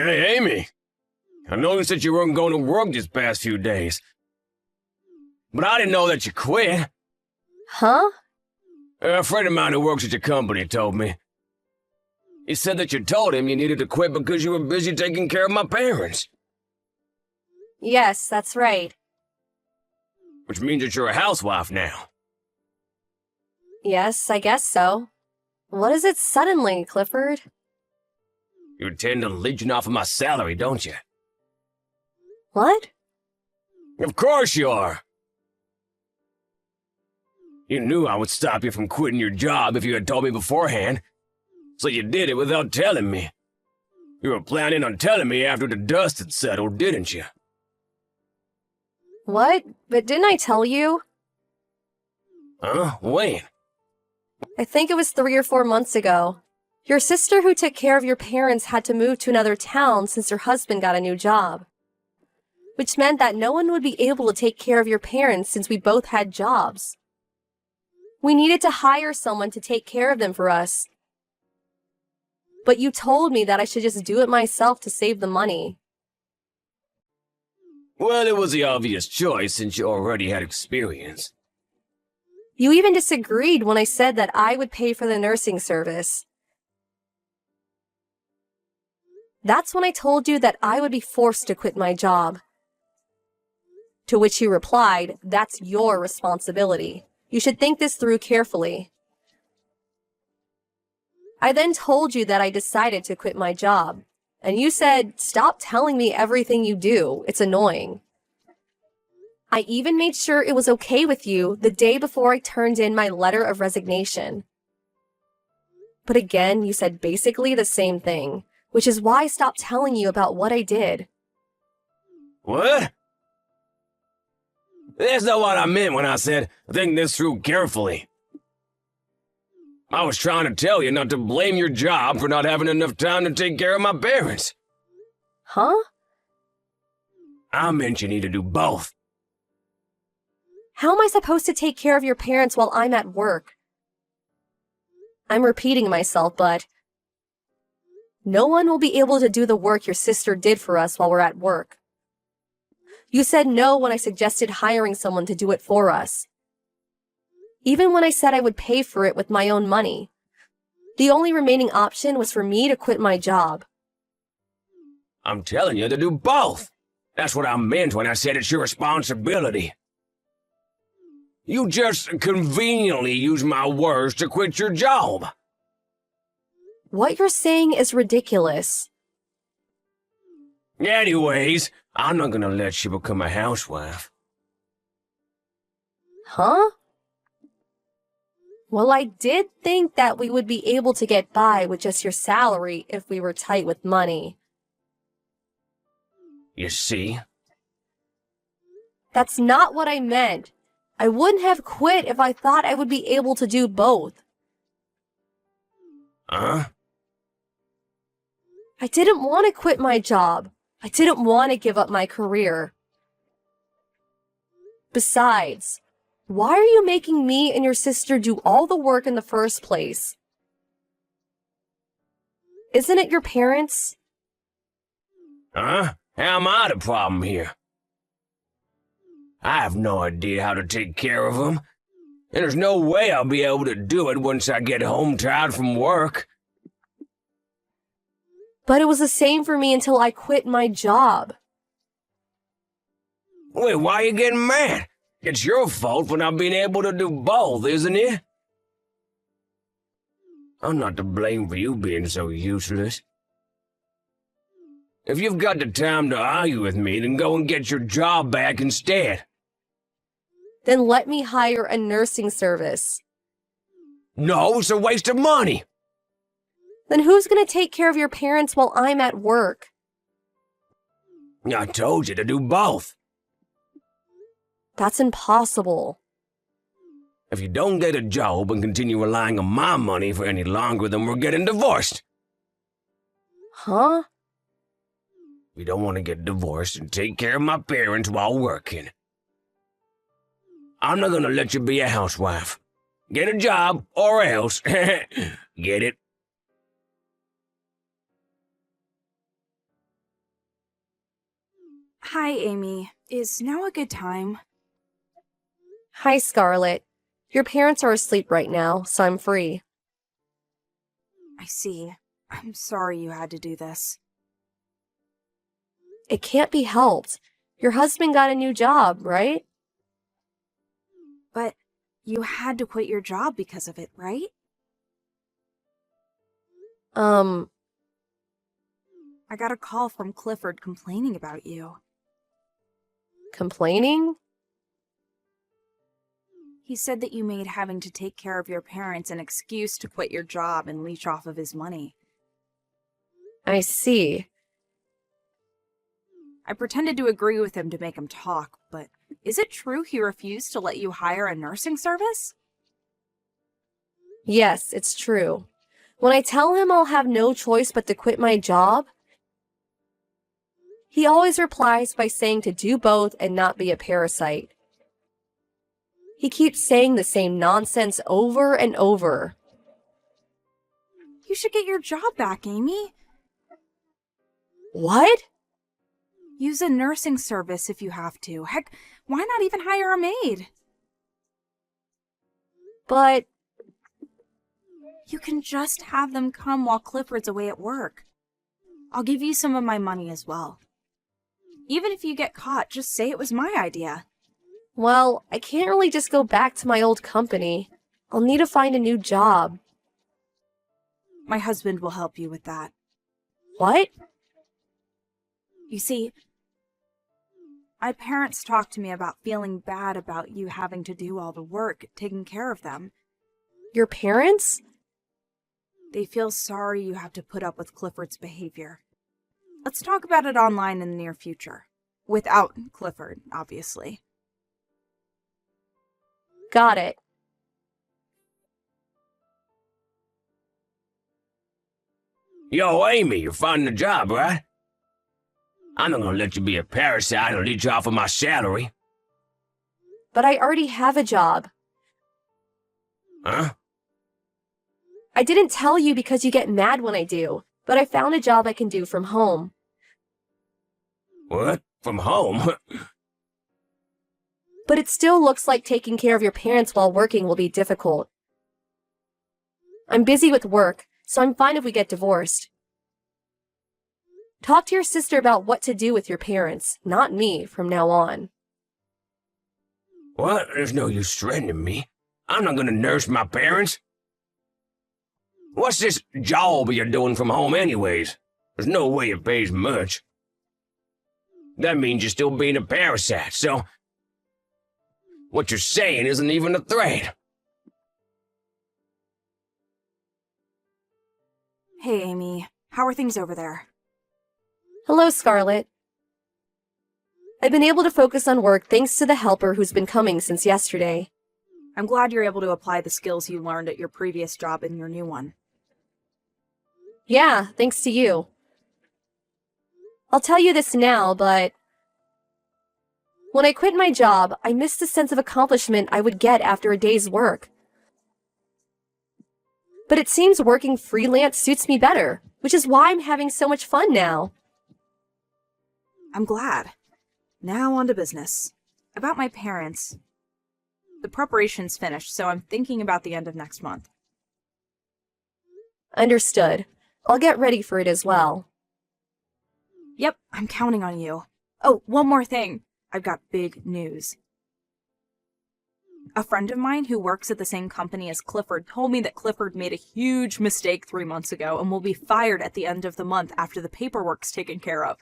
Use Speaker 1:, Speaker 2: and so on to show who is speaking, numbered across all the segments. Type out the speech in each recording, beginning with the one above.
Speaker 1: Hey, Amy. I noticed that you weren't going to work these past few days. But I didn't know that you quit.
Speaker 2: Huh?
Speaker 1: A friend of mine who works at your company told me. He said that you told him you needed to quit because you were busy taking care of my parents.
Speaker 2: Yes, that's right.
Speaker 1: Which means that you're a housewife now.
Speaker 2: Yes, I guess so. What is it suddenly, Clifford?
Speaker 1: You intend to leeching off of my salary, don't you?
Speaker 2: What?
Speaker 1: Of course you are. You knew I would stop you from quitting your job if you had told me beforehand. So you did it without telling me. You were planning on telling me after the dust had settled, didn't you?
Speaker 2: What? But didn't I tell you?
Speaker 1: Huh? When?
Speaker 2: I think it was 3 or 4 months ago. Your sister who took care of your parents had to move to another town since her husband got a new job. Which meant that no one would be able to take care of your parents since we both had jobs. We needed to hire someone to take care of them for us. But you told me that I should just do it myself to save the money.
Speaker 1: Well, it was the obvious choice since you already had experience.
Speaker 2: You even disagreed when I said that I would pay for the nursing service. That's when I told you that I would be forced to quit my job. To which you replied, "That's your responsibility. You should think this through carefully." I then told you that I decided to quit my job, and you said, "Stop telling me everything you do. It's annoying." I even made sure it was okay with you the day before I turned in my letter of resignation. But again, you said basically the same thing, which is why I stopped telling you about what I did.
Speaker 1: What? That's not what I meant when I said, think this through carefully. I was trying to tell you not to blame your job for not having enough time to take care of my parents.
Speaker 2: Huh?
Speaker 1: I meant you need to do both.
Speaker 2: How am I supposed to take care of your parents while I'm at work? I'm repeating myself, but no one will be able to do the work your sister did for us while we're at work. You said no when I suggested hiring someone to do it for us. Even when I said I would pay for it with my own money. The only remaining option was for me to quit my job.
Speaker 1: I'm telling you to do both. That's what I meant when I said it's your responsibility. You just conveniently use my words to quit your job.
Speaker 2: What you're saying is ridiculous.
Speaker 1: Anyways, I'm not gonna let you become a housewife.
Speaker 2: Huh? Well, I did think that we would be able to get by with just your salary if we were tight with money.
Speaker 1: You see?
Speaker 2: That's not what I meant. I wouldn't have quit if I thought I would be able to do both.
Speaker 1: Huh?
Speaker 2: I didn't want to quit my job. I didn't want to give up my career. Besides, why are you making me and your sister do all the work in the first place? Isn't it your parents?
Speaker 1: Huh? How am I the problem here? I have no idea how to take care of them, and there's no way I'll be able to do it once I get home tired from work.
Speaker 2: But it was the same for me until I quit my job.
Speaker 1: Wait, why are you getting mad? It's your fault for not being able to do both, isn't it? I'm not to blame for you being so useless. If you've got the time to argue with me, then go and get your job back instead.
Speaker 2: Then let me hire a nursing service.
Speaker 1: No, it's a waste of money.
Speaker 2: Then who's going to take care of your parents while I'm at work?
Speaker 1: I told you to do both.
Speaker 2: That's impossible.
Speaker 1: If you don't get a job and continue relying on my money for any longer, then we're getting divorced.
Speaker 2: Huh?
Speaker 1: We don't want to get divorced and take care of my parents while working. I'm not gonna let you be a housewife. Get a job or else. Get it?
Speaker 3: Hi, Amy. Is now a good time?
Speaker 2: Hi, Scarlett. Your parents are asleep right now, so I'm free.
Speaker 3: I see. I'm sorry you had to do this.
Speaker 2: It can't be helped. Your husband got a new job, right?
Speaker 3: But you had to quit your job because of it, right? I got a call from Clifford complaining about you.
Speaker 2: Complaining?
Speaker 3: He said that you made having to take care of your parents an excuse to quit your job and leech off of his money.
Speaker 2: I see.
Speaker 3: I pretended to agree with him to make him talk, but is it true he refused to let you hire a nursing service?
Speaker 2: Yes, it's true. When I tell him I'll have no choice but to quit my job, he always replies by saying to do both and not be a parasite. He keeps saying the same nonsense over and over.
Speaker 3: You should get your job back, Amy.
Speaker 2: What?
Speaker 3: Use a nursing service if you have to. Heck, why not even hire a maid?
Speaker 2: But
Speaker 3: You can just have them come while Clifford's away at work. I'll give you some of my money as well. Even if you get caught, just say it was my idea.
Speaker 2: well, I can't really just go back to my old company. I'll need to find a new job.
Speaker 3: My husband will help you with that.
Speaker 2: What?
Speaker 3: You see, my parents talked to me about feeling bad about you having to do all the work, taking care of them.
Speaker 2: Your parents?
Speaker 3: They feel sorry you have to put up with Clifford's behavior. Let's talk about it online in the near future. Without Clifford, obviously.
Speaker 2: Got it.
Speaker 1: Yo, Amy, you're finding a job, right? I'm not gonna let you be a parasite and leech off of my salary.
Speaker 2: But I already have a job.
Speaker 1: Huh?
Speaker 2: I didn't tell you because you get mad when I do, but I found a job I can do from home.
Speaker 1: What? From home?
Speaker 2: But it still looks like taking care of your parents while working will be difficult. I'm busy with work, so I'm fine if we get divorced. Talk to your sister about what to do with your parents, not me, from now on.
Speaker 1: What? There's no use threatening me. I'm not gonna nurse my parents. What's this job you're doing from home anyways? There's no way it pays much. That means you're still being a parasite, so what you're saying isn't even a threat.
Speaker 3: Hey, Amy. How are things over there?
Speaker 2: Hello, Scarlett. I've been able to focus on work thanks to the helper who's been coming since yesterday.
Speaker 3: I'm glad you're able to apply the skills you learned at your previous job in your new one.
Speaker 2: Yeah, thanks to you. I'll tell you this now, but when I quit my job, I missed the sense of accomplishment I would get after a day's work. But it seems working freelance suits me better, which is why I'm having so much fun now.
Speaker 3: I'm glad. Now on to business. About my parents. The preparation's finished, so I'm thinking about the end of next month.
Speaker 2: Understood. I'll get ready for it as well.
Speaker 3: Yep, I'm counting on you. Oh, one more thing. I've got big news. A friend of mine who works at the same company as Clifford told me that Clifford made a huge mistake 3 months ago and will be fired at the end of the month after the paperwork's taken care of.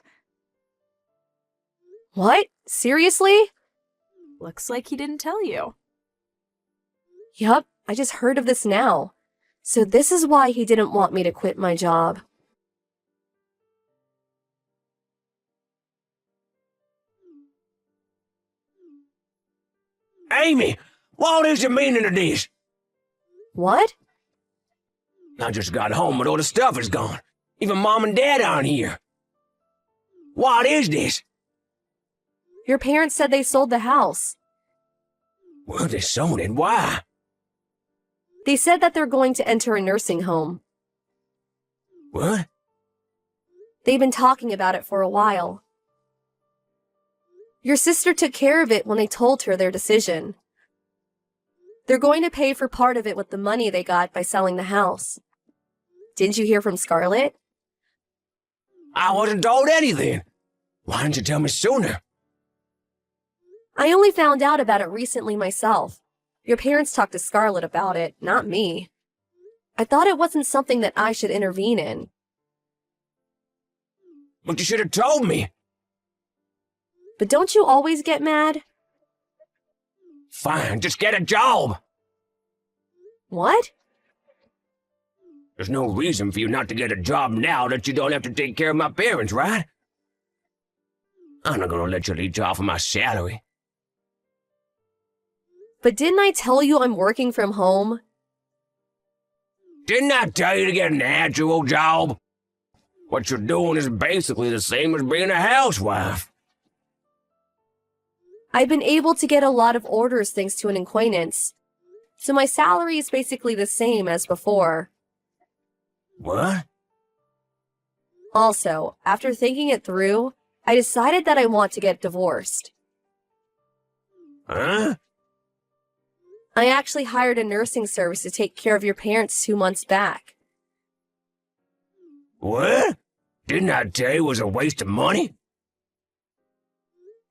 Speaker 2: What? Seriously?
Speaker 3: Looks like he didn't tell you.
Speaker 2: Yup, I just heard of this now. So this is why he didn't want me to quit my job.
Speaker 1: Amy, what is the meaning of this?
Speaker 2: What?
Speaker 1: I just got home, but all the stuff is gone. Even Mom and Dad aren't here. What is this?
Speaker 2: Your parents said they sold the house.
Speaker 1: Well, they sold it. Why?
Speaker 2: They said that they're going to enter a nursing home.
Speaker 1: What?
Speaker 2: They've been talking about it for a while. Your sister took care of it when they told her their decision. They're going to pay for part of it with the money they got by selling the house. Didn't you hear from Scarlett?
Speaker 1: I wasn't told anything. Why didn't you tell me sooner?
Speaker 2: I only found out about it recently myself. Your parents talked to Scarlett about it, not me. I thought it wasn't something that I should intervene in.
Speaker 1: But you should have told me.
Speaker 2: But don't you always get mad?
Speaker 1: Fine, just get a job.
Speaker 2: What?
Speaker 1: There's no reason for you not to get a job now that you don't have to take care of my parents, right? I'm not gonna let you leech off of my salary.
Speaker 2: But didn't I tell you I'm working from home?
Speaker 1: Didn't I tell you to get an actual job? What you're doing is basically the same as being a housewife.
Speaker 2: I've been able to get a lot of orders thanks to an acquaintance, so my salary is basically the same as before.
Speaker 1: What?
Speaker 2: Also, after thinking it through, I decided that I want to get divorced.
Speaker 1: Huh?
Speaker 2: I actually hired a nursing service to take care of your parents 2 months back.
Speaker 1: What? Didn't I tell you it was a waste of money?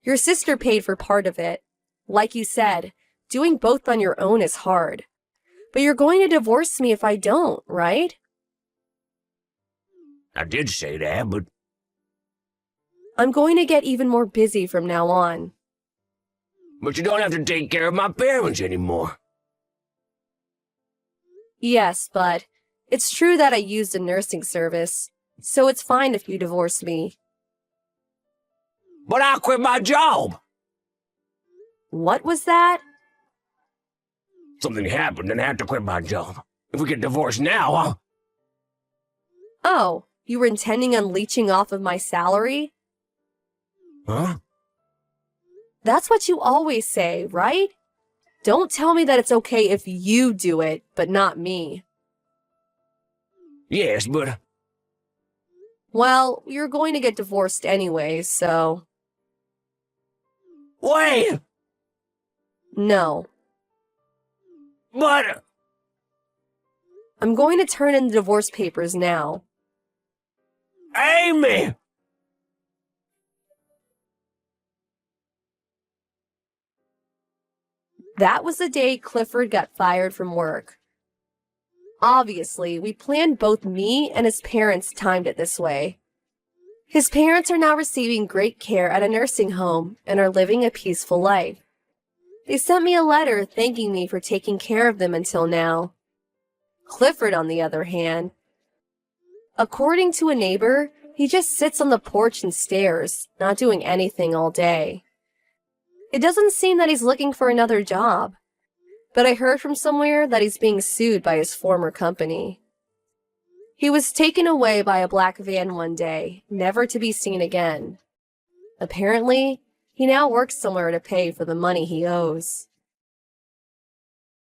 Speaker 2: Your sister paid for part of it. Like you said, doing both on your own is hard. But you're going to divorce me if I don't, right?
Speaker 1: I did say that, but...
Speaker 2: I'm going to get even more busy from now on.
Speaker 1: But you don't have to take care of my parents anymore.
Speaker 2: Yes, but it's true that I used a nursing service, so it's fine if you divorce me.
Speaker 1: But I quit my job!
Speaker 2: What was that?
Speaker 1: Something happened and I had to quit my job. If we get divorced now,
Speaker 2: Oh, you were intending on leeching off of my salary?
Speaker 1: Huh?
Speaker 2: That's what you always say, right? Don't tell me that it's okay if you do it, but not me.
Speaker 1: Yes, but...
Speaker 2: Well, you're going to get divorced anyway, so...
Speaker 1: Wait!
Speaker 2: No.
Speaker 1: But...
Speaker 2: I'm going to turn in the divorce papers now.
Speaker 1: Amy!
Speaker 2: That was the day Clifford got fired from work. Obviously, we planned both me and his parents timed it this way. His parents are now receiving great care at a nursing home and are living a peaceful life. They sent me a letter thanking me for taking care of them until now. Clifford, on the other hand, according to a neighbor, he just sits on the porch and stares, not doing anything all day. It doesn't seem that he's looking for another job, but I heard from somewhere that he's being sued by his former company. He was taken away by a black van one day, never to be seen again. Apparently, he now works somewhere to pay for the money he owes.